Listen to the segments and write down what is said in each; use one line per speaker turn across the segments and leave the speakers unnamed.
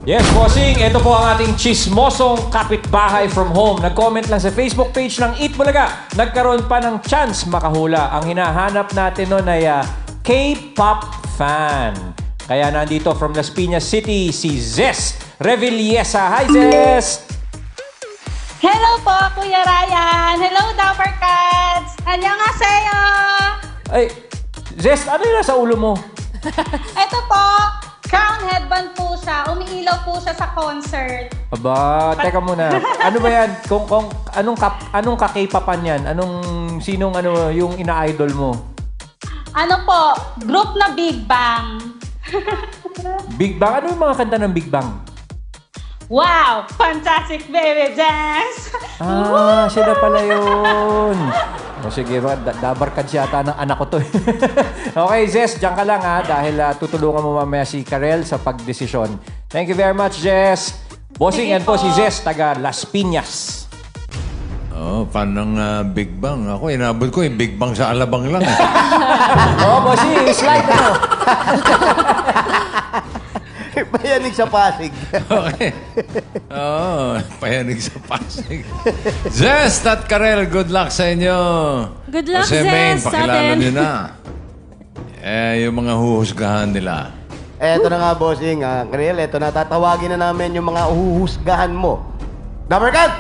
Yes, bossing. Ito po ang ating chismosong kapitbahay from home. Nag-comment lang sa Facebook page ng Eat Bulaga. Nagkaroon pa ng chance makahula. Ang hinahanap natin nun ay K-pop fan. Kaya nandito from Las Piñas City, si Zes Revillesa. Hi, Zes!
Hello po, Kuya Ryan. Hello, Dapper Cats. Annyeonghaseyo.
Ay, Zes, ano yung nasa ulo mo?
Ito po, crown headband po siya. Umiilaw po siya sa concert.
Aba, teka muna. Ano ba yan? Anong ka-K-popan yan? Sinong yung ina-idol mo?
Ano po, group na Big Bang.
Big Bang? Ano yung mga kanta ng Big Bang?
Wow! Fantastic baby dance!
Siya na pala yun. O sige, dabarkad yata ng anak ko to. Okay, Zes, dyan ka lang dahil tutulungan mo mamaya si Karel sa pagdesisyon. Thank you very much, Zes. Bossing, yan po si Zes, taga Las Piñas.
Fan ng Big Bang. Ako, inabot ko yung Big Bang sa Alabang lang.
Bossing, slide na.
Payanig sa Pasig.
Okay. Payanig sa Pasig. Zest at Karel, good luck sa inyo.
Good luck,
Jose Main,
Zest,
pakilala
sa
nyo na. Yung mga huhusgahan nila.
Eto na nga, bossing. Karel, eto na. Tatawagin na namin yung mga uhuhusgahan mo. Number cut!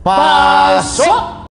Pasok!